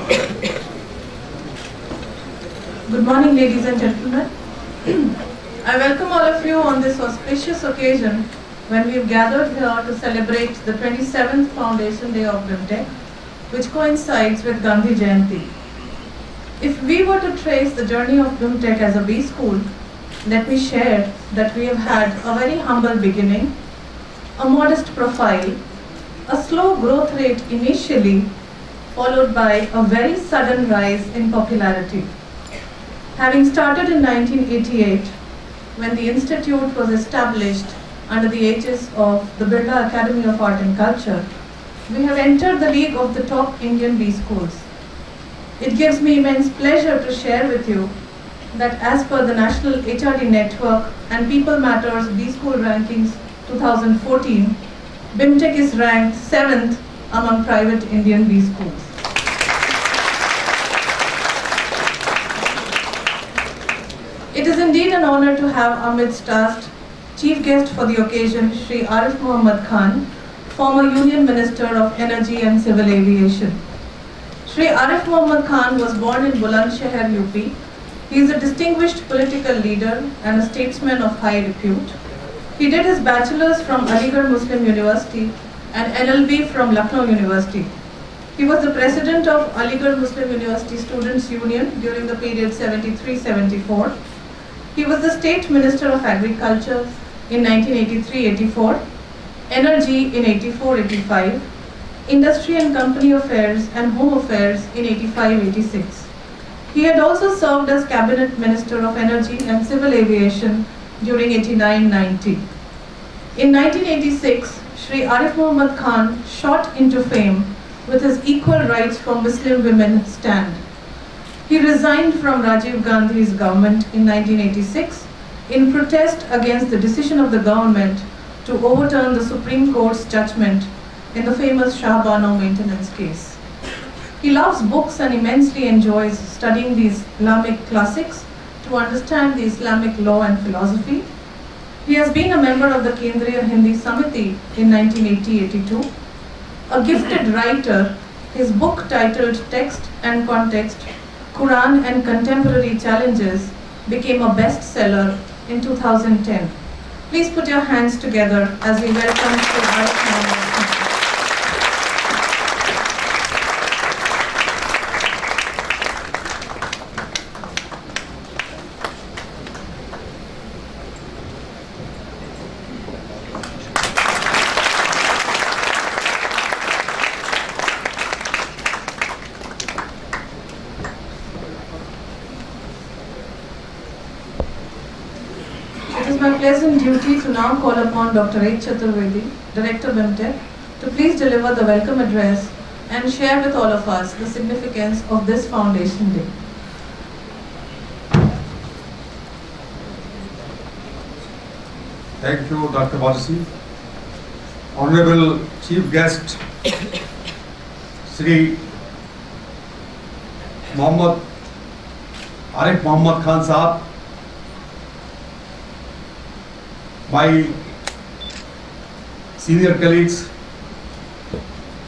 Good morning, ladies and gentlemen. I welcome all of you on this auspicious occasion when we've gathered here to celebrate the 27th Foundation Day of BIMTech, which coincides with Gandhi Jayanti. If we were to trace the journey of BIMTech as a B school, let me share that we have had a very humble beginning, a modest profile, a slow growth rate initially, followed by a very sudden rise in popularity. Having started in 1988, when the institute was established under the aegis of the Birla Academy of Art and Culture, we have entered the league of the top Indian B schools. It gives me immense pleasure to share with you that as per the National HRD Network and People Matters B School Rankings 2014, BIMTech is ranked 7th among private Indian B schools. It is indeed an honor to have amidst us chief guest for the occasion, Shri.Arif Muhammad Khan, former Union Minister of Energy and Civil Aviation. Shri.Arif Muhammad Khan was born in Bulandshahr, UP. He is a distinguished political leader and a statesman of high repute. He did his bachelor's from Aligarh Muslim University and LLB from Lucknow University. He was the president of Aligarh Muslim University Students' Union during the period 73-74. He was the State Minister of Agriculture in 1983-84, Energy in 84-85, Industry and Company Affairs and Home Affairs in 85-86. He had also served as Cabinet Minister of Energy and Civil Aviation during 89-90. In 1986, Shri.Arif Muhammad Khan shot into fame with his Equal Rights for Muslim Women stand. He resigned from Rajiv Gandhi's government in 1986 in protest against the decision of the government to overturn the Supreme Court's judgment in the famous Shah Bano maintenance case. He loves books and immensely enjoys studying the Islamic classics to understand the Islamic law and philosophy. He has been a member of the Kendriya Hindi Samiti in 1980-82. A gifted writer, his book titled Text and Context, Quran and Contemporary Challenges became a bestseller in 2010. Please put your hands together as we welcome Shri.Arif Muhammad Khan. It is my pleasant duty to now call upon Dr. H. Chaturvedi, Director BIMTech, to please deliver the welcome address and share with all of us the significance of this Foundation Day. Thank you, Dr. Bajasi. Honorable Chief Guest, Shri Arif Muhammad Khan Sahab, my senior colleagues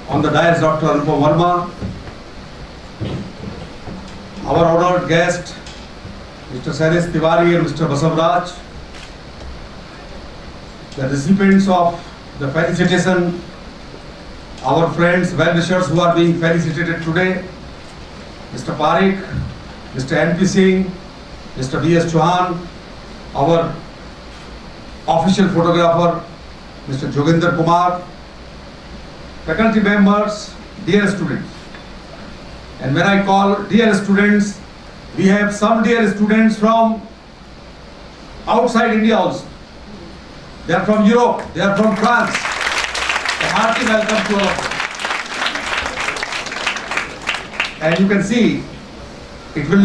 on the dais, Dr. Anupam Verma, our honored guest, Mr. Shailesh Tiwari and Mr. Basavraj, the recipients of the felicitation, our friends, well-wishers who are being felicitated today, Mr. Parikh, Mr. N.P. Singh, Mr. B.S. Chauhan, our official photographer, Mr. Joginder Kumar, faculty members, dear students. And when I call dear students, we have some dear students from outside India also. They are from Europe, they are from France. A hearty welcome to all of them. And you can see, it will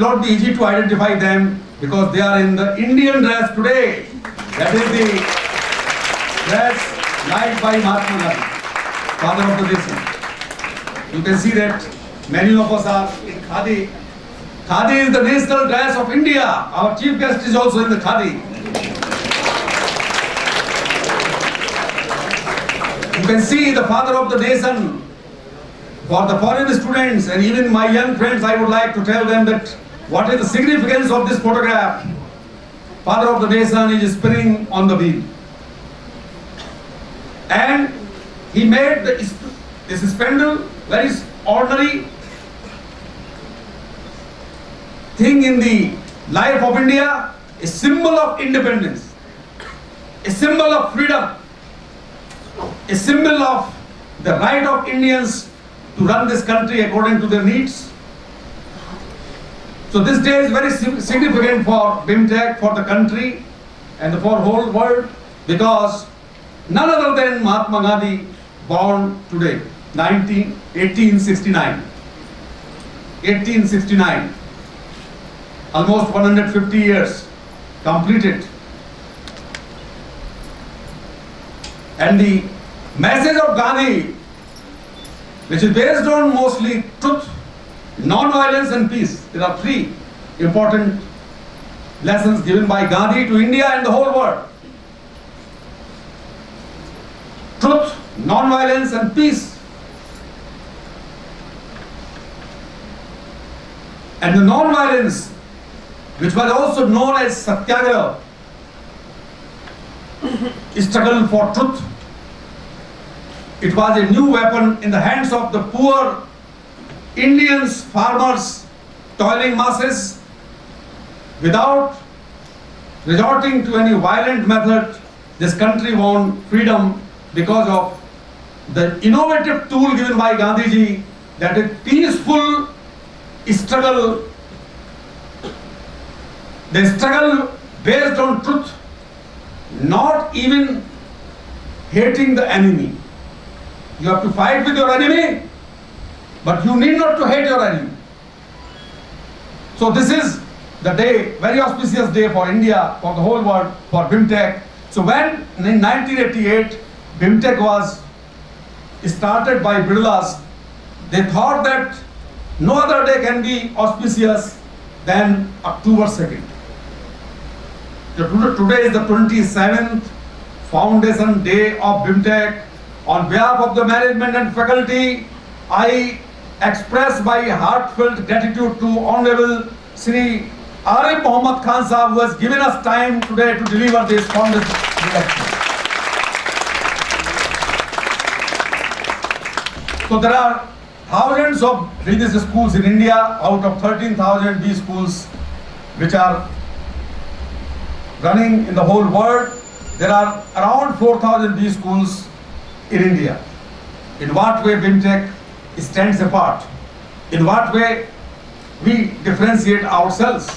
not be easy to identify them because they are in the Indian dress today. That is the dress liked by Mahatma Gandhi, father of the nation. You can see that many of us are in Khadi. Khadi is the national dress of India. Our chief guest is also in the Khadi. You can see the father of the nation For the foreign students and even my young friends, I would like to tell them that what is the significance of this photograph. Father of the nation is spinning on the wheel. And he made this spindle very ordinary thing in the life of India, a symbol of independence, a symbol of freedom, a symbol of the right of Indians to run this country according to their needs. So this day is very significant for BIMTech, for the country and for whole world, because none other than Mahatma Gandhi born today, 1869. 1869. Almost 150 years completed. And the message of Gandhi, which is based on mostly truth, non-violence and peace. There are three important lessons given by Gandhi to India and the whole world. Truth, non-violence and peace. And the non-violence, which was also known as Satyagraha, struggle for truth. It was a new weapon in the hands of the poor Indians, farmers, toiling masses. Without resorting to any violent method, this country won freedom because of the innovative tool given by Gandhiji, that a peaceful struggle, the struggle based on truth, not even hating the enemy. You have to fight with your enemy, but you need not to hate your enemy. So this is the day, very auspicious day for India, for the whole world, for BIMTech. So when in 1988 BIMTech was started by Birlas, they thought that no other day can be auspicious than October 2nd. Today is the 27th foundation day of BIMTech. On behalf of the management and faculty, I express my heartfelt gratitude to Honorable Shri.Arif Muhammad Khan Sahab, who has given us time today to deliver this foundation lecture. So there are thousands of religious schools in India. Out of 13,000 B schools which are running in the whole world, there are around 4,000 B schools in India. In what way BIMTech stands apart? In what way we differentiate ourselves?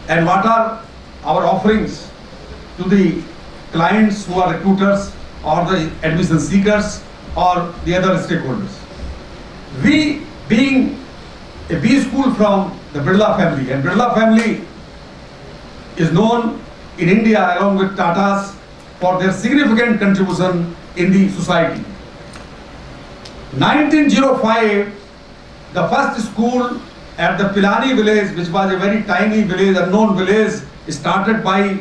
And what are our offerings to the clients who are recruiters or the admission seekers or the other stakeholders? We, being a B school from the Birla family, and Birla family is known in India along with Tatas for their significant contribution in the society. 1905, the first school at the Pilani village, which was a very tiny village, unknown village, started by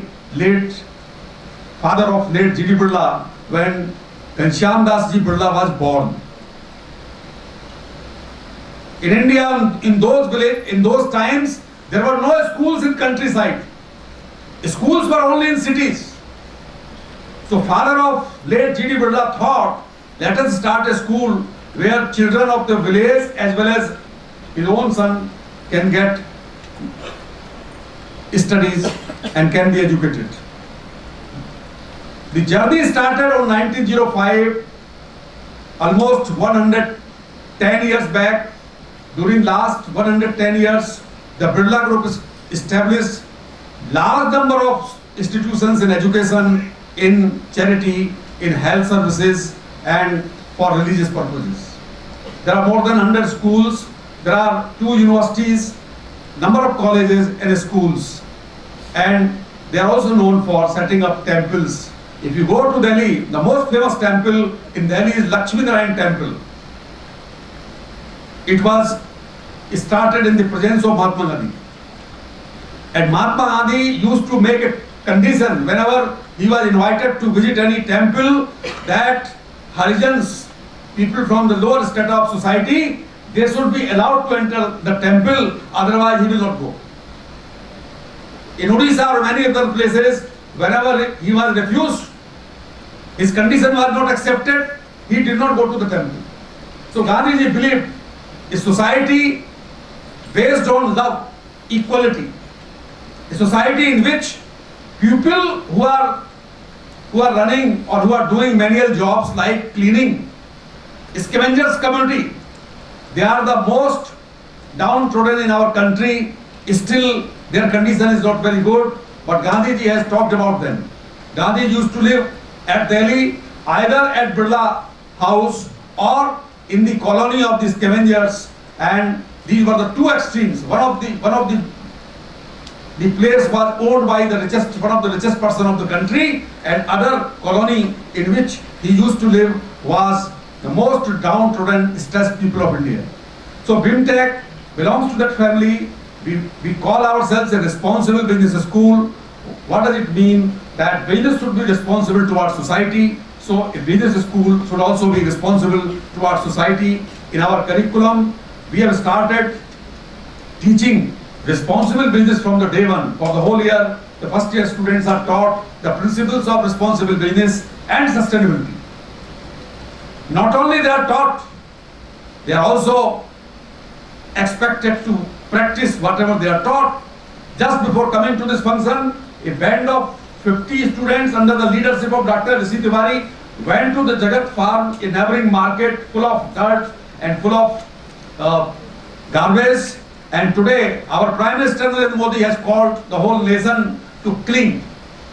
father of late G.D. Birla, when Ghanshyam Das Ji Birla was born. In India, in those times, there were no schools in countryside. Schools were only in cities. So father of late G.D. Birla thought, let us start a school where children of the village as well as his own son can get studies and can be educated. The journey started on 1905, almost 110 years back. During last 110 years, the Birla Group established large number of institutions in education, in charity, in health services and for religious purposes. There are more than 100 schools, there are 2 universities, number of colleges and schools, and they are also known for setting up temples. If you go to Delhi, the most famous temple in Delhi is Lakshmi Narayan Temple. It was started in the presence of Mahatma Gandhi. And Mahatma Gandhi used to make a condition whenever he was invited to visit any temple that Harijans people from the lower strata of society, they should be allowed to enter the temple, otherwise he will not go. In Odisha or many other places, whenever he was refused, his condition was not accepted, he did not go to the temple. So Gandhiji believed a society based on love, equality, a society in which people who are running or who are doing manual jobs like cleaning, scavengers community, they are the most downtrodden in our country. Still their condition is not very good, but Gandhiji has talked about them. Gandhi used to live at Delhi, either at Birla House or in the colony of the scavengers, and these were the two extremes. One of the place was owned by one of the richest person of the country, and other colony in which he used to live was the most downtrodden, stressed people of India. So BIMTech belongs to that family. We call ourselves a responsible business school. What does it mean? That business should be responsible towards society. So a business school should also be responsible towards society. In our curriculum, we have started teaching responsible business from the day one. For the whole year, the first year students are taught the principles of responsible business and sustainability. Not only they are taught, they are also expected to practice whatever they are taught. Just before coming to this function, a band of 50 students under the leadership of Dr. Rishi Tiwari went to the Jagat farm, a neighboring market full of dirt and full of garbage. And today, our Prime Minister Narendra Modi has called the whole nation to clean.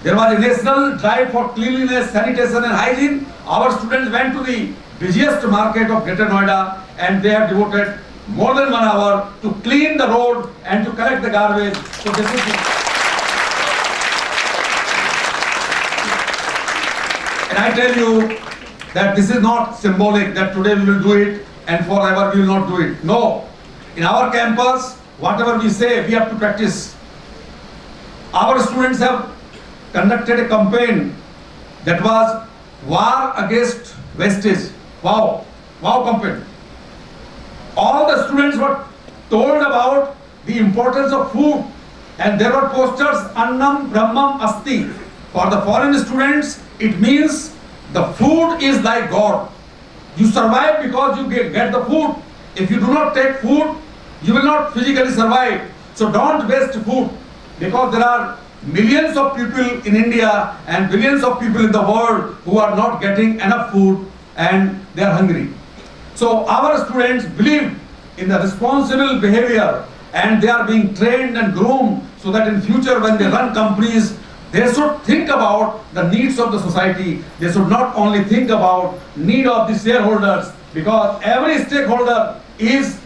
There was a national drive for cleanliness, sanitation and hygiene. Our students went to the busiest market of Greater Noida, and they have devoted more than 1 hour to clean the road and to collect the garbage. So this is and I tell you that this is not symbolic that today we will do it and forever we will not do it. No. In our campus, whatever we say, we have to practice. Our students have conducted a campaign that was War Against Wastage. Wow campaign. All the students were told about the importance of food, and there were posters, Annam Brahmam Asti. For the foreign students, it means the food is like God. You survive because you get the food. If you do not take food, you will not physically survive. So don't waste food, because there are millions of people in India and billions of people in the world who are not getting enough food and they are hungry. So our students believe in the responsible behavior, and they are being trained and groomed so that in future when they run companies, they should think about the needs of the society. They should not only think about need of the shareholders, because every stakeholder is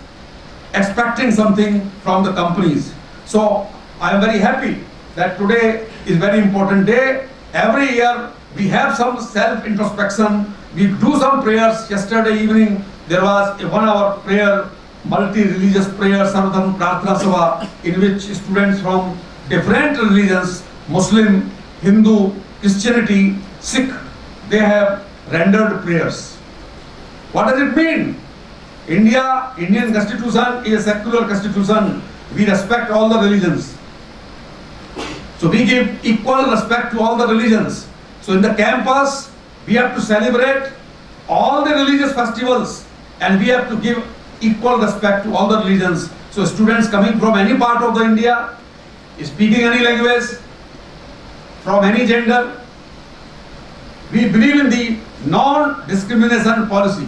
expecting something from the companies. So I am very happy that today is very important day. Every year we have some self-introspection. We do some prayers. Yesterday evening there was a 1 hour prayer, multi-religious prayer, Sarvadharma Prarthana Sabha, in which students from different religions, Muslim, Hindu, Christianity, Sikh, they have rendered prayers. What does it mean? Indian constitution is a secular constitution. We respect all the religions. So we give equal respect to all the religions. So in the campus, we have to celebrate all the religious festivals, and we have to give equal respect to all the religions. So students coming from any part of the India, speaking any language, from any gender, we believe in the non-discrimination policy.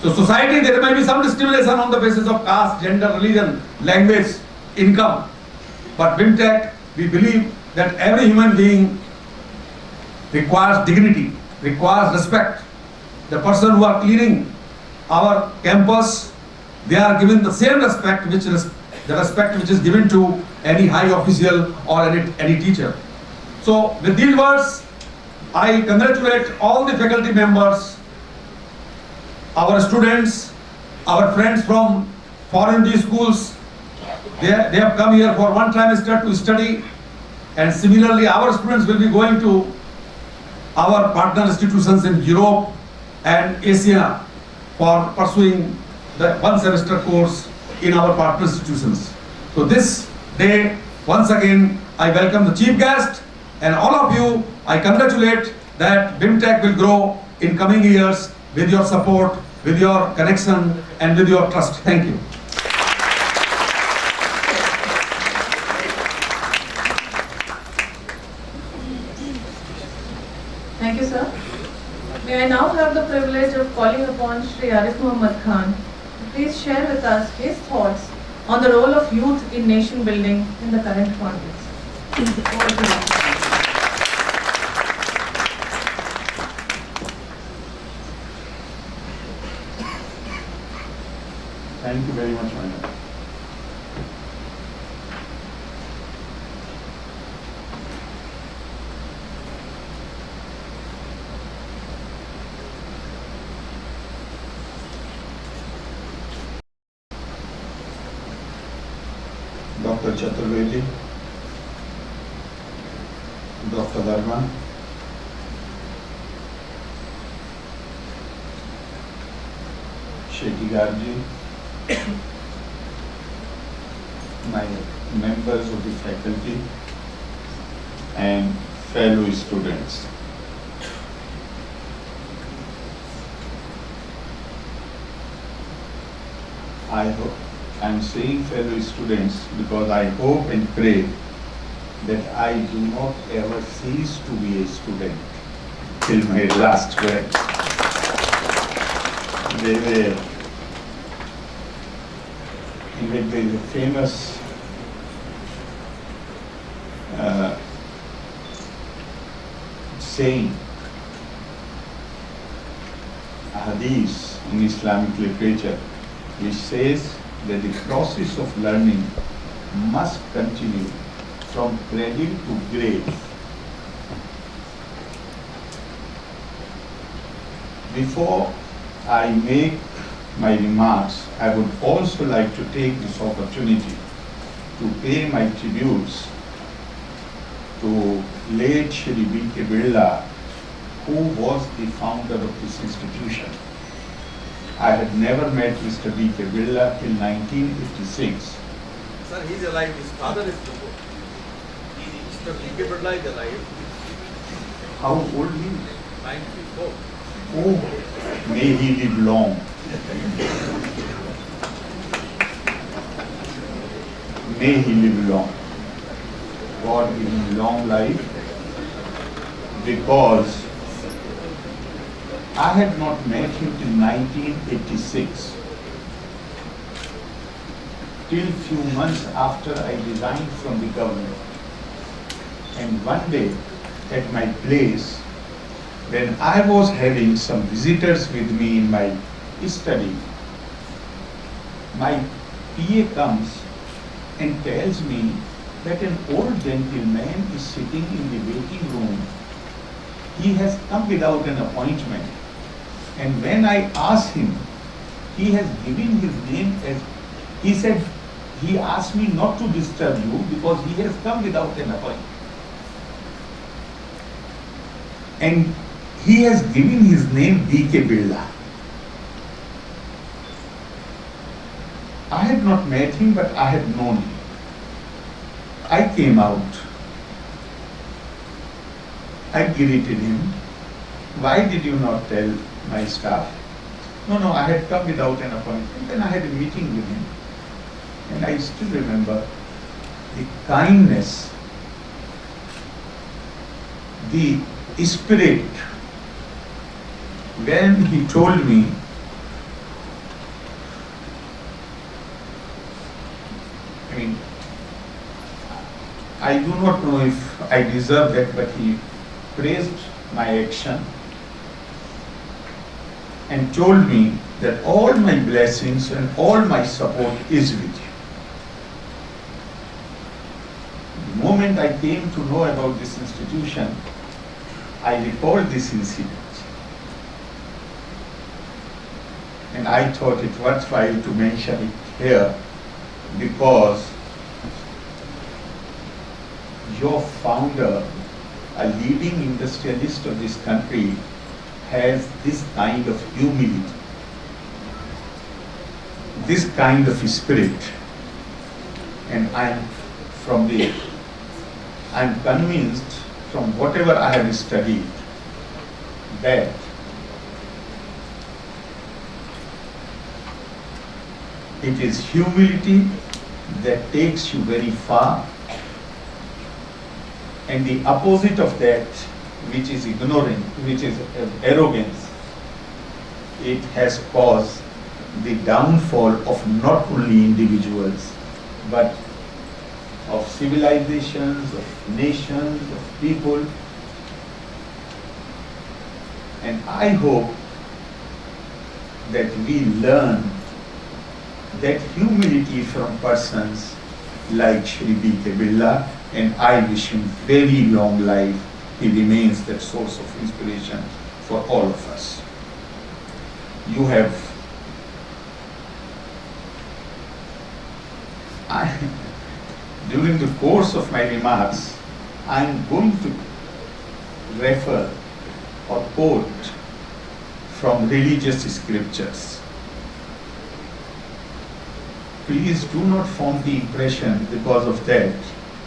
So society, there may be some discrimination on the basis of caste, gender, religion, language, income. But BIMTech, we believe that every human being requires dignity, requires respect. The person who are cleaning our campus, they are given the same respect, which is the respect which is given to any high official or any teacher. So with these words, I congratulate all the faculty members, our students, our friends from foreign B schools. They have come here for 1 trimester to study, and similarly our students will be going to our partner institutions in Europe and Asia for pursuing the one semester course in our partner institutions. So this day, once again, I welcome the chief guest and all of you. I congratulate that BIMTech will grow in coming years with your support, with your connection and with your trust. Thank you. Thank you, sir. May I now have the privilege of calling upon Shri.Arif Muhammad Khan to please share with us his thoughts on the role of youth in nation building in the current context. Over to you. Thank you very much, Madam. Dr. Chaturvedi, Dr. Dharma, Shetty Garji, my members of the faculty and fellow students. I'm saying fellow students because I hope and pray that I do not ever cease to be a student till my last breath. There is a famous saying, a hadith in Islamic literature, which says that the process of learning must continue from cradle to grave. Before I make my remarks, I would also like to take this opportunity to pay my tributes to late Shri B.K. Birla, who was the founder of this institution. I had never met Mr. B.K. Birla till 1956. Sir, he is alive. His father is Logo. Mr. B.K. Birla is alive. How old he is? 94. Oh, may he live long. May he live long. God give him long life, because I had not met him till 1986. Till few months after I resigned from the government. And one day at my place, when I was having some visitors with me in my study, my PA comes and tells me that an old gentleman is sitting in the waiting room. He has come without an appointment. And when I asked him, he has given his name as, he said, he asked me not to disturb you because he has come without an appointment. And he has given his name B.K. Birla. I had not met him, but I had known him. I came out. I greeted him. Why did you not tell my staff? No, I had come without an appointment. Then I had a meeting with him. And I still remember the kindness, the spirit, when he told me, I do not know if I deserve that, but he praised my action and told me that all my blessings and all my support is with you. The moment I came to know about this institution, I recalled this incident. And I thought it worthwhile to mention it here because your founder, a leading industrialist of this country, has this kind of humility, this kind of spirit, and I'm convinced from whatever I have studied that it is humility that takes you very far, and the opposite of that, which is ignorance, which is arrogance, it has caused the downfall of not only individuals but of civilizations, of nations, of people. And I hope that we learn that humility from persons like Shri B.K. Birla, and I wish him very long life. He remains that source of inspiration for all of us. You have, during the course of my remarks, I am going to refer or quote from religious scriptures. Please do not form the impression because of that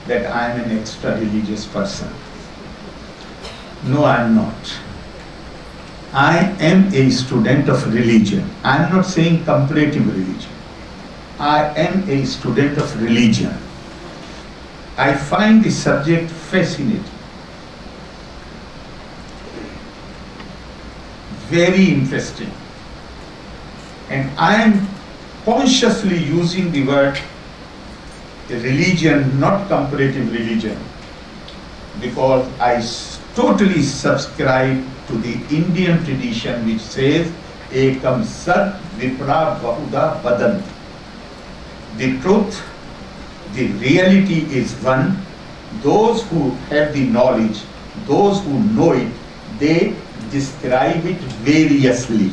I am an extra religious person. No, I am not. I am a student of religion. I am not saying comparative religion. I am a student of religion. I find the subject fascinating, very interesting, and I am consciously using the word religion, not comparative religion, because I totally subscribe to the Indian tradition which says ekam sat vipra bahuda badan. The truth, the reality is one. Those who have the knowledge, those who know it, they describe it variously.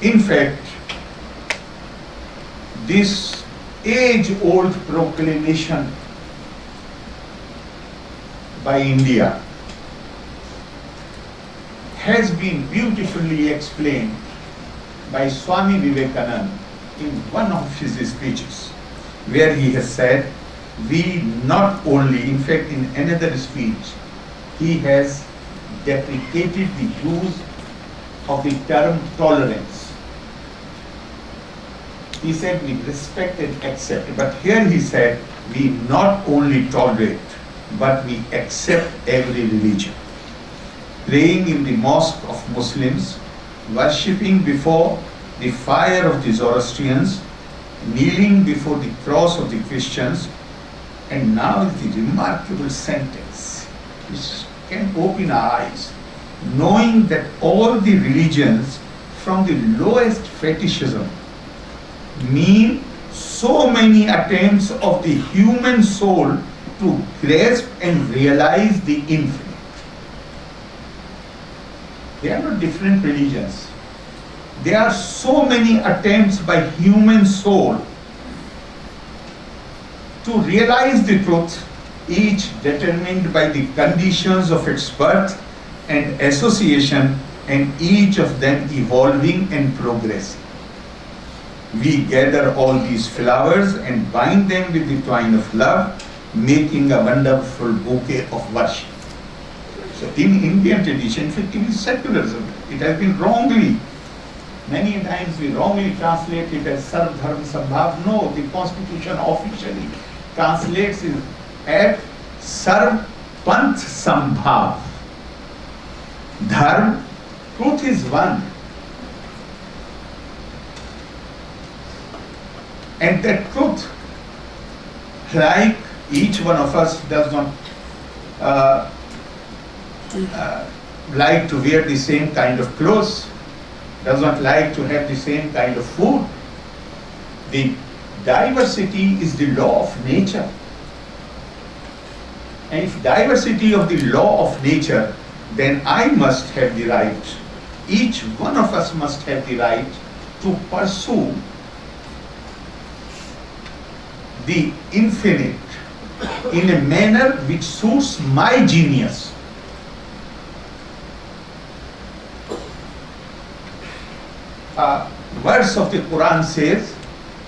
In fact, this age-old proclamation by India has been beautifully explained by Swami Vivekananda in one of his speeches, where he has said, we not only, in fact in another speech, he has deprecated the use of the term tolerance. He said we respect and accept, but here he said we not only tolerate, but we accept every religion. Praying in the mosque of Muslims, worshipping before the fire of the Zoroastrians, kneeling before the cross of the Christians, and now the remarkable sentence which can open our eyes, knowing that all the religions from the lowest fetishism mean so many attempts of the human soul to grasp and realize the infinite. They are not different religions. There are so many attempts by human soul to realize the truth, each determined by the conditions of its birth and association, and each of them evolving and progressing. We gather all these flowers and bind them with the twine of love, making a wonderful bouquet of worship. So in Indian tradition, in fact, in secularism, it has been wrongly, many times we wrongly translate it as Sarv Dharm Sambhav. No, the constitution officially translates it as Sarv Panth Sambhav. Dharm, truth is one. And that truth, like each one of us does not like to wear the same kind of clothes, does not like to have the same kind of food. The diversity is the law of nature. And if diversity of the law of nature, then I must have the right, each one of us must have the right to pursue the infinite in a manner which suits my genius. Verse of the Quran says,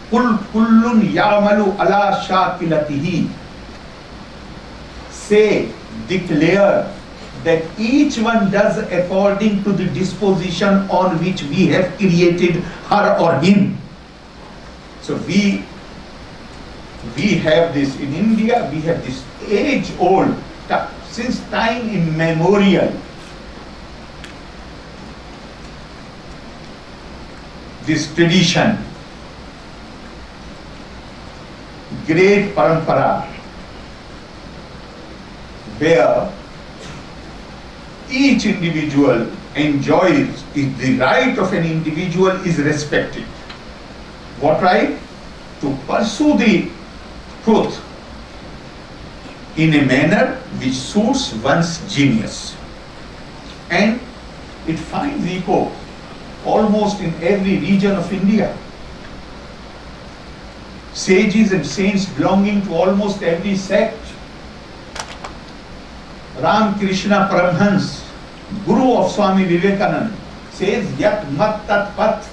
"Kul kullun ya'malu ala shakilatihi." Say, declare that each one does according to the disposition on which we have created her or him. So we have this in India, we have this age-old, since time immemorial, this tradition, great parampara, where each individual enjoys, the right of an individual is respected. What right? To pursue the truth in a manner which suits one's genius. And it finds echo almost in every region of India. Sages and saints belonging to almost every sect. Ram Krishna Paramhans, Guru of Swami Vivekananda, says, "Yat mat tat pat."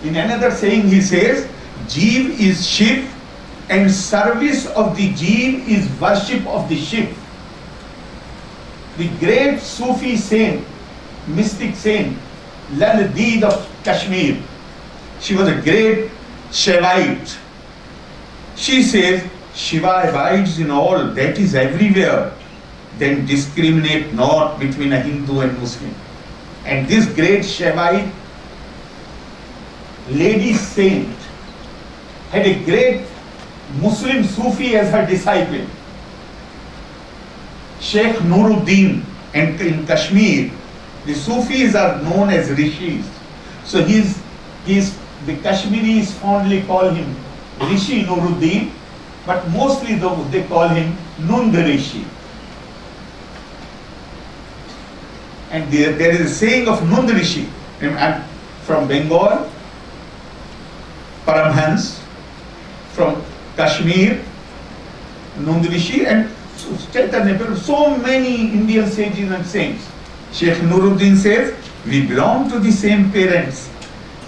In another saying he says, "Jeev is Shiv and service of the Jeev is worship of the Shiv." The great Sufi saint, mystic saint, Lal Deed of Kashmir, she was a great Shaivite. She says, "Shiva abides in all, that is everywhere. Then discriminate not between a Hindu and Muslim." And this great Shaivite lady saint had a great Muslim Sufi as her disciple, Sheikh Nuruddin. And in Kashmir, the Sufis are known as rishis. So the Kashmiris fondly call him Rishi Nuruddin, but mostly they call him Nund Rishi. And there is a saying of Nund Rishi, and from Bengal, Paramhans, from Kashmir, Nund Rishi, and so many Indian sages and saints. Sheikh Nuruddin says, "We belong to the same parents.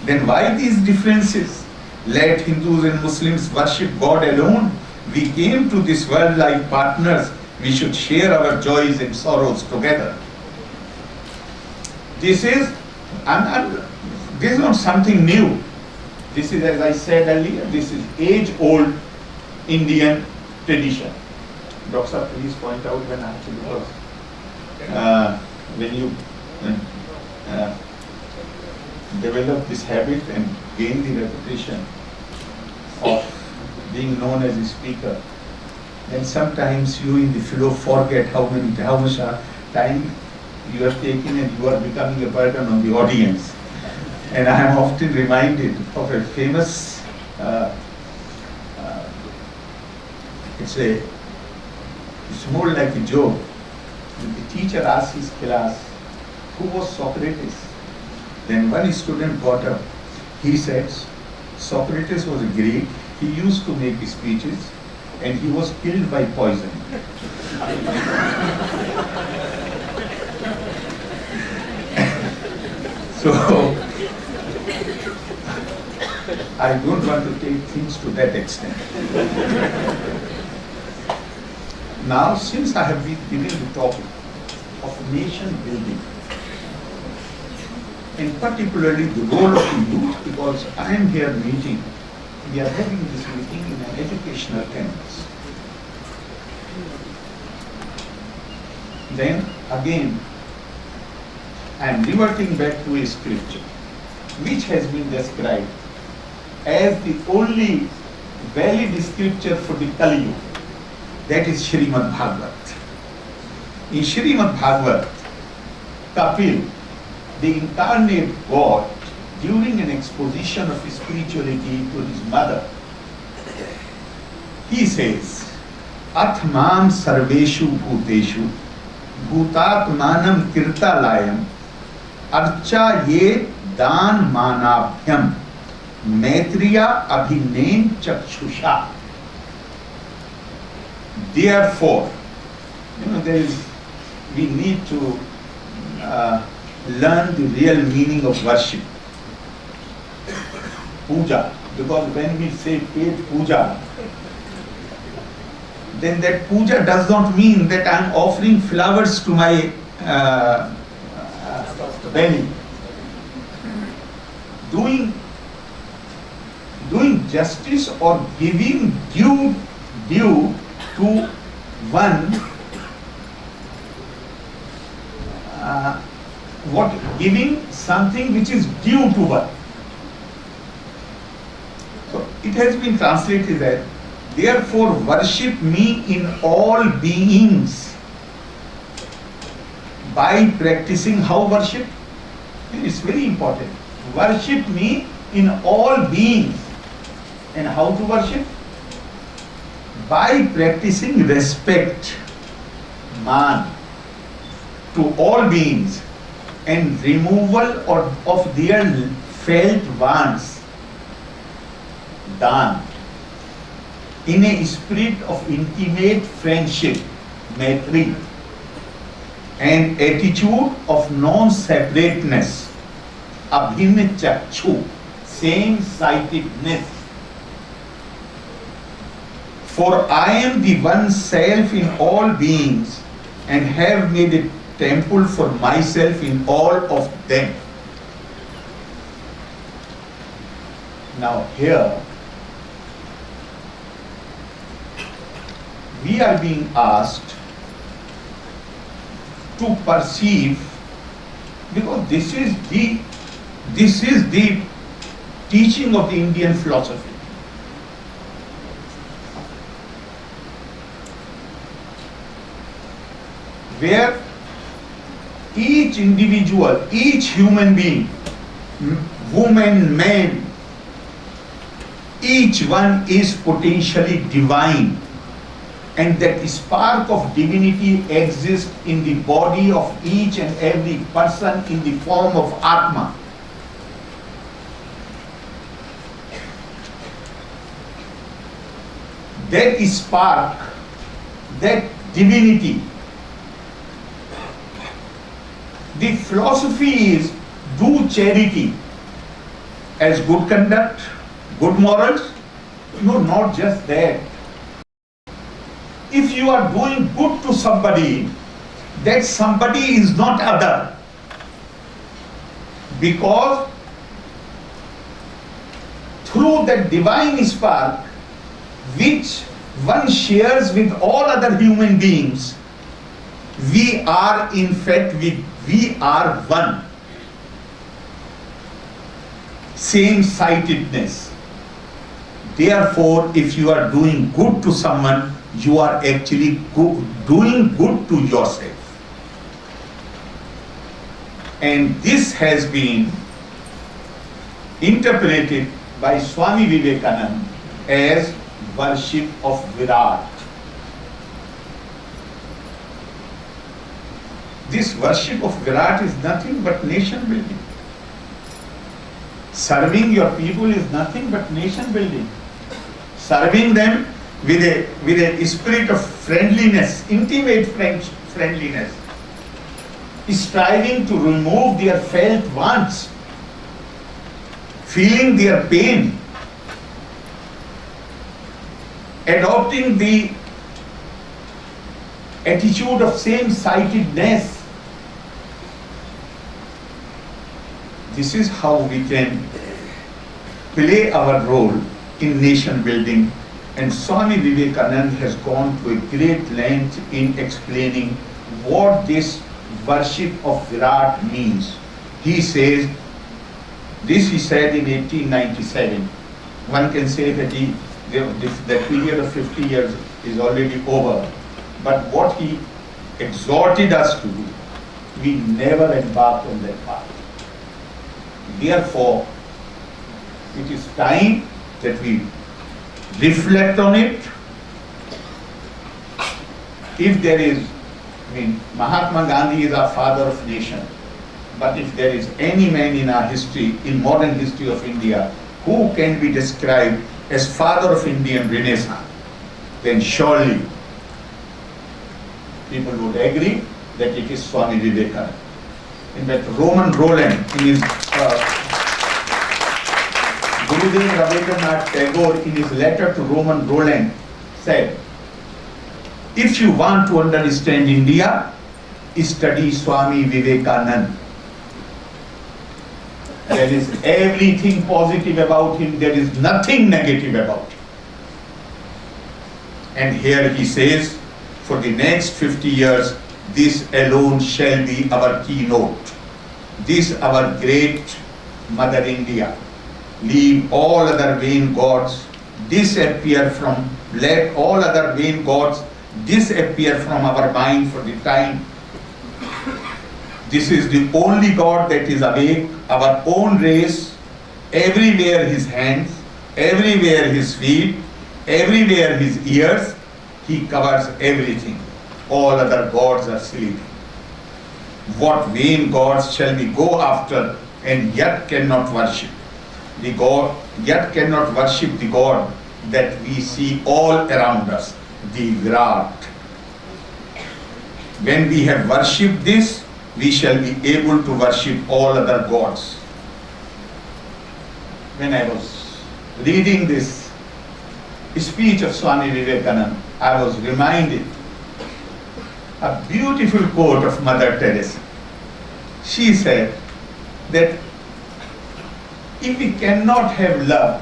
Then why these differences? Let Hindus and Muslims worship God alone. We came to this world like partners. We should share our joys and sorrows together." This is not something new. This is, as I said earlier, this is age-old Indian tradition. Doctor, please point out when actually, because when you develop this habit and gain the reputation of being known as a speaker, then sometimes you in the flow forget how much time you are taking, and you are becoming a burden on the audience. And I am often reminded of a famous, it's more like a joke. The teacher asked his class, "Who was Socrates?" Then one student got up. He said, "Socrates was a Greek. He used to make speeches, and he was killed by poison." So I don't want to take things to that extent. Now, since I have been given the topic of nation building, and particularly the role of the youth, because I am here meeting, we are having this meeting in an educational campus. Then again, I am reverting back to a scripture which has been described as the only valid scripture for the Kali Yuga. That is Shrimad Bhagavat. In Shrimad Bhagavat, Kapil, the incarnate God, during an exposition of spirituality to his mother, he says, "Atmam sarveshu bhuteshu bhutatmanam kirtalayam archa ye dan manabhyam maitriya abhinen chakshusha." Therefore, we need to learn the real meaning of worship. Puja, because when we say paid puja, then that puja does not mean that I am offering flowers to my belly. Doing justice or giving due to one, giving something which is due to one. So it has been translated that, therefore worship me in all beings. By practicing how worship? It's very important. Worship me in all beings. And how to worship? By practicing respect, man, to all beings and removal of their felt wants, dan, in a spirit of intimate friendship, maitri, and attitude of non-separateness, abhinna chakshu, same-sightedness. For I am the one self in all beings and have made a temple for myself in all of them. Now here, we are being asked to perceive, because this is the teaching of the Indian philosophy. Where each individual, each human being, woman, man, each one is potentially divine, and that spark of divinity exists in the body of each and every person in the form of Atma. That spark, that divinity, the philosophy is do charity as good conduct, good morals. No, not just that. If you are doing good to somebody, that somebody is not other. Because through that divine spark, which one shares with all other human beings, we are in fact, we are one. Same-sightedness. Therefore, if you are doing good to someone, you are actually doing good to yourself. And this has been interpreted by Swami Vivekananda as worship of Virat. This worship of Virat is nothing but nation building. Serving your people is nothing but nation building. Serving them with a spirit of friendliness, intimate friendliness, striving to remove their felt wants, feeling their pain, adopting the attitude of same-sightedness. This is how we can play our role in nation building, and Swami Vivekananda has gone to a great length in explaining what this worship of Virat means. He says, this he said in 1897. One can say that the period of 50 years is already over. But what he exhorted us to do, we never embarked on that path. Therefore, it is time that we reflect on it. If there is, Mahatma Gandhi is our father of nation, but if there is any man in our history, in modern history of India, who can be described as father of Indian Renaissance, then surely people would agree that it is Swami Vivekananda. In fact, Roman Roland, in his Gurudev Rabindranath Tagore, in his letter to Roman Roland, said, if you want to understand India, study Swami Vivekananda. There is everything positive about him, there is nothing negative about him. And here he says, for the next 50 years, this alone shall be our keynote. This our great Mother India. Leave all other vain gods, disappear from, let all other vain gods disappear from our mind for the time. This is the only God that is awake, our own race, everywhere his hands, everywhere his feet, everywhere his ears, he covers everything. All other gods are sleeping. What vain gods shall we go after and yet cannot worship? The God, yet cannot worship the God that we see all around us, the Virat. When we have worshipped this, we shall be able to worship all other gods. When I was reading this speech of Swami Vivekananda, I was reminded a beautiful quote of Mother Teresa. She said that if we cannot have love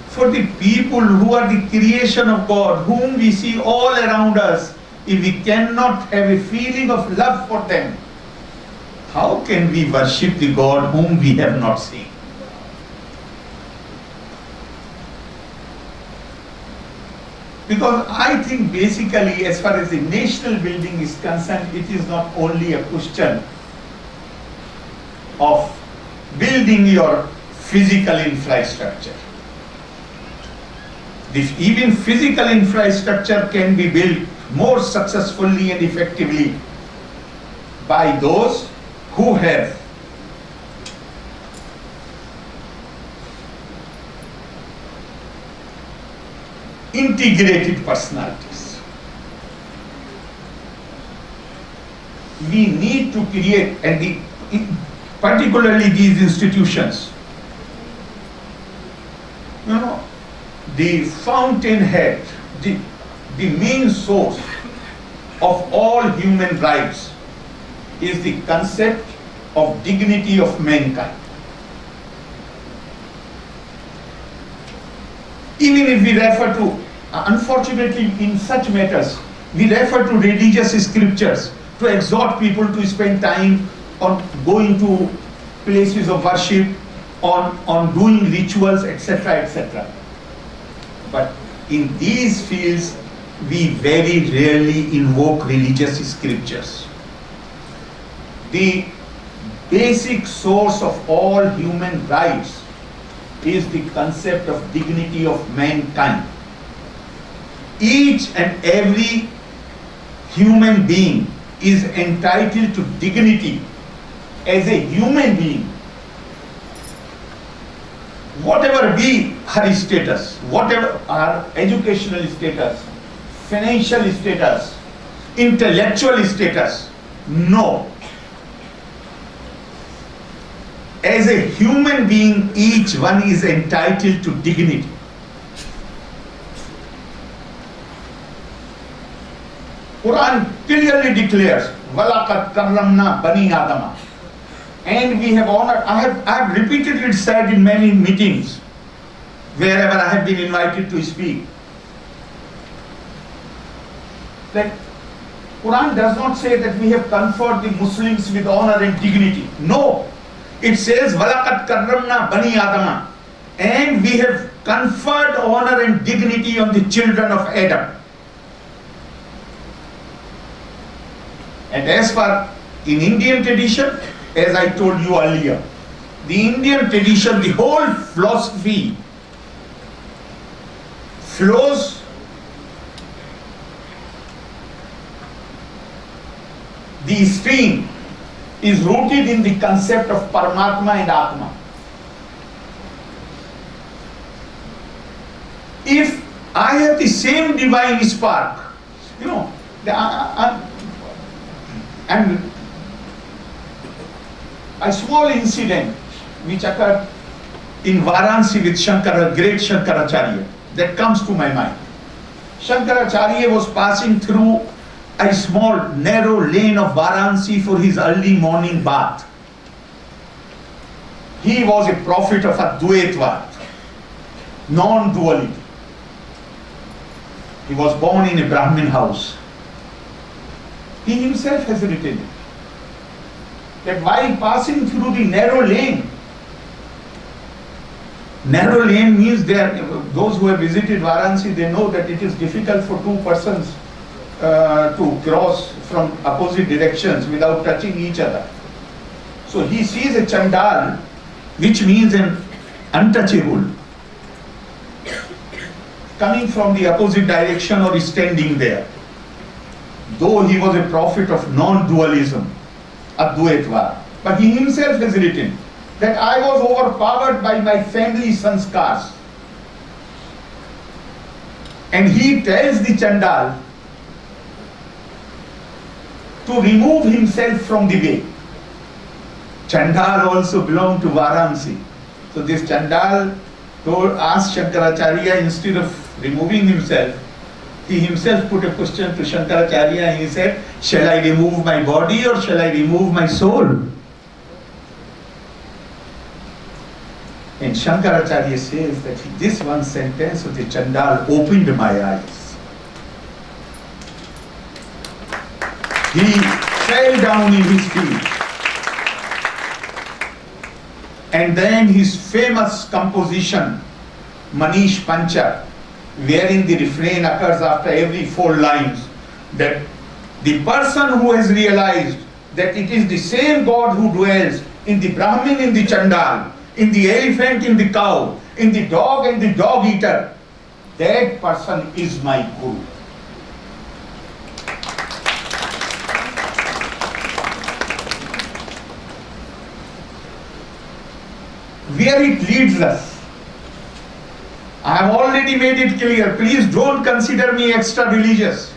for the people who are the creation of God, whom we see all around us, if we cannot have a feeling of love for them, how can we worship the God whom we have not seen? Because I think basically, as far as the national building is concerned, it is not only a question of building your physical infrastructure. Even physical infrastructure can be built more successfully and effectively by those who have integrated personalities. We need to create, and particularly these institutions, the fountainhead, the main source of all human rights is the concept of dignity of mankind. Even if we refer to, unfortunately in such matters, we refer to religious scriptures to exhort people to spend time on going to places of worship, on doing rituals, etc., etc. But in these fields, we very rarely invoke religious scriptures. The basic source of all human rights is the concept of dignity of mankind. Each and every human being is entitled to dignity as a human being. Whatever be her status, whatever her educational status, financial status, intellectual status, no. As a human being, each one is entitled to dignity. Quran clearly declares, "Walaqad karramna bani Adama," and we have honored. I have repeatedly said in many meetings, wherever I have been invited to speak, that Quran does not say that we have conferred the Muslims with honor and dignity. No. It says, "Walaqad karramna bani Adama," and we have conferred honor and dignity on the children of Adam. And as far in Indian tradition, as I told you earlier, the Indian tradition, the whole philosophy flows the stream is rooted in the concept of Paramatma and Atma. If I have the same divine spark, And a small incident which occurred in Varanasi with great Shankaracharya, that comes to my mind. Shankaracharya was passing through a small narrow lane of Varanasi for his early morning bath. He was a prophet of Advaitva, non-duality. He was born in a Brahmin house. He himself has written it, that while passing through the narrow lane means those who have visited Varanasi, they know that it is difficult for two persons to cross from opposite directions without touching each other. So he sees a chandal, which means an untouchable, coming from the opposite direction or standing there. Though he was a prophet of non-dualism, Advaitva, but he himself has written that I was overpowered by my family sanskars. And he tells the chandal to remove himself from the way. Chandal also belonged to Varanasi. So this chandal asked Shankaracharya, instead of removing himself, he himself put a question to Shankaracharya and he said, shall I remove my body or shall I remove my soul? And Shankaracharya says that this one sentence of the chandal opened my eyes. He fell down in his feet. And then his famous composition, Manish Pancha, wherein the refrain occurs after every 4 lines, that the person who has realized that it is the same God who dwells in the Brahmin, in the Chandal, in the elephant, in the cow, in the dog and the dog eater, that person is my Guru. Where it leads us, I have already made it clear. Please don't consider me extra religious.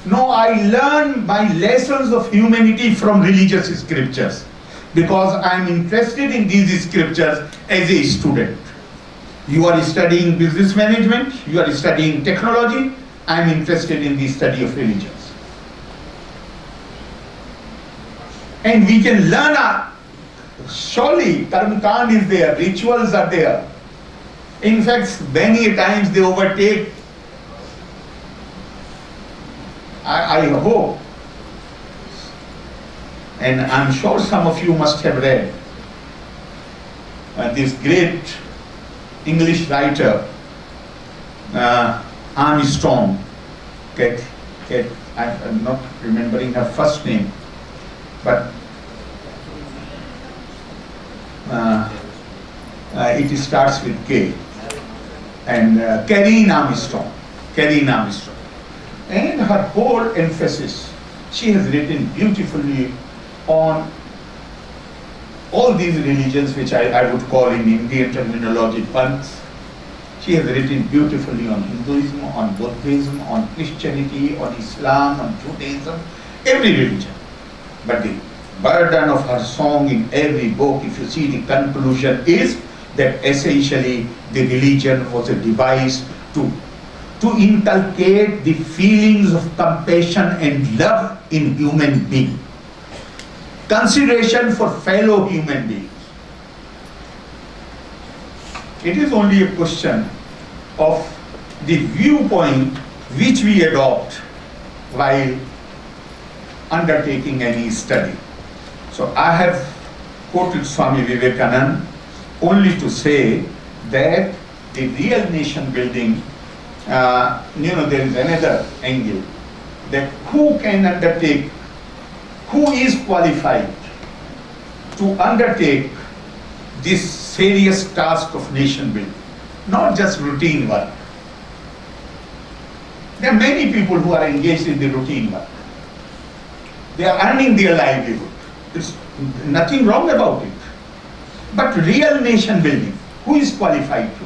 No, I learn my lessons of humanity from religious scriptures because I am interested in these scriptures as a student. You are studying business management, you are studying technology, I am interested in the study of religions. And we can learn, surely Karma Kand is there, rituals are there. In fact, many times they overtake. I hope, and I'm sure some of you must have read this great English writer, Armstrong. I'm not remembering her first name, but it starts with K. And Careen Armstrong. And her whole emphasis, she has written beautifully on all these religions which I would call in Indian terminology Panths. She has written beautifully on Hinduism, on Buddhism, on Christianity, on Islam, on Judaism, every religion. But the burden of her song in every book, if you see the conclusion, is that essentially the religion was a device to inculcate the feelings of compassion and love in human beings. Consideration for fellow human beings. It is only a question of the viewpoint which we adopt while undertaking any study. So I have quoted Swami Vivekananda only to say that the real nation building, there is another angle, that who can undertake, who is qualified to undertake this serious task of nation building, not just routine work. There are many people who are engaged in the routine work. They are earning their livelihood. There's nothing wrong about it. But real nation building, who is qualified to?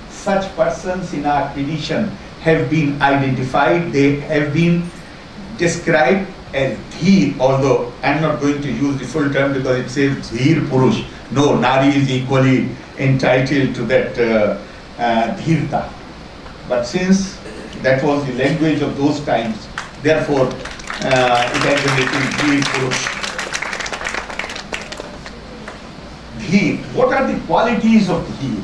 Such persons in our tradition have been identified, they have been described as Dheer, although I'm not going to use the full term because it says Dheer Purush. No, Nari is equally entitled to that Dheerta. But since that was the language of those times, therefore it has been written Dheer Purush. Dheer. What are the qualities of Dheer?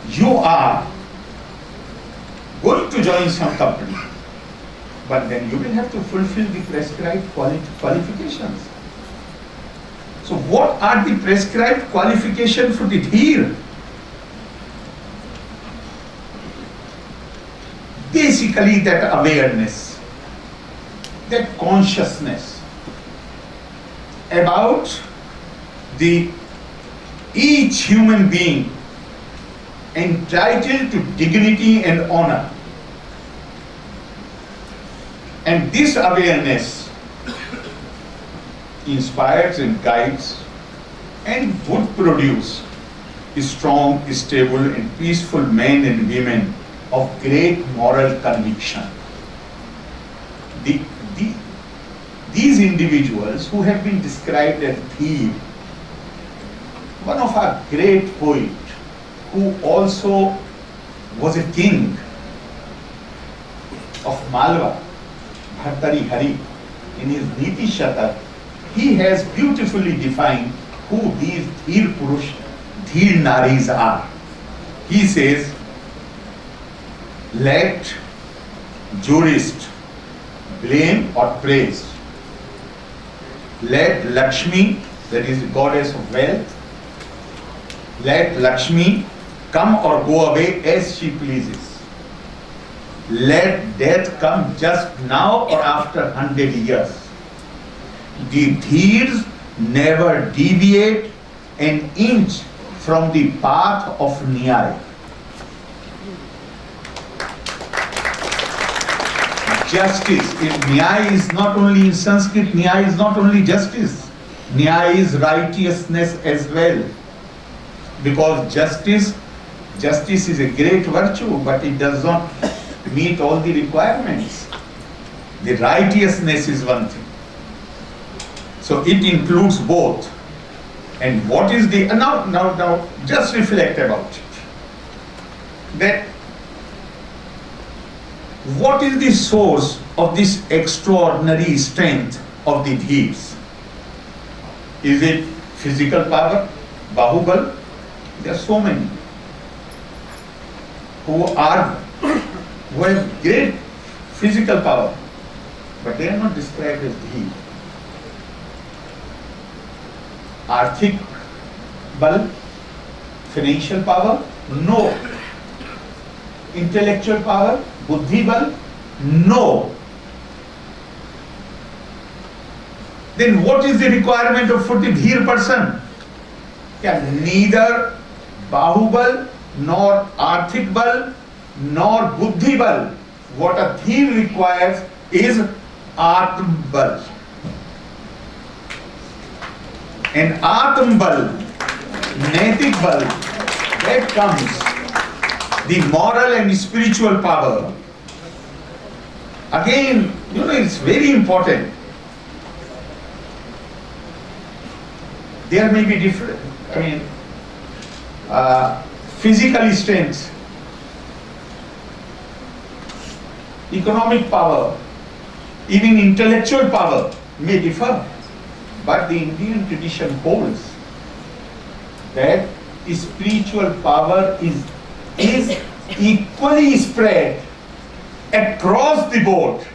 You are going to join some company, but then you will have to fulfill the prescribed qualifications. So what are the prescribed qualifications for the Dheer? Basically that awareness, that consciousness about each human being entitled to dignity and honor. And this awareness inspires and guides and would produce strong, stable and peaceful men and women of great moral conviction. These individuals who have been described as Dheer, one of our great poets who also was a king of Malwa, Bhartari Hari, in his Niti Shatak, he has beautifully defined who these Dheer Purush, Dheer Naris are. He says, let jurist blame or praise. Let Lakshmi, that is the goddess of wealth, let Lakshmi come or go away as she pleases. Let death come just now or after 100 years. The Dheers never deviate an inch from the path of Nyaya. Justice. Nyaya is not only in Sanskrit, Nyaya is not only justice. Nyaya is righteousness as well. Because justice is a great virtue, but it does not meet all the requirements. The righteousness is one thing. So it includes both. And what is the, now just reflect about it. That what is the source of this extraordinary strength of the Dheers? Is it physical power, Bahubal? There are so many who have great physical power, but they are not described as Dheer. Arthik bal, financial power, no. Intellectual power, buddhi bal, no. Then what is the requirement for the Dheer person? Neither Bahubal nor Arthik bal nor buddhi bal. What a Dheer requires is Atm bal. And Atm bal, Naitik bal, that comes the moral and spiritual power. Again, it's very important. There may be different, physical strength, economic power, even intellectual power may differ. But the Indian tradition holds that spiritual power is equally spread across the board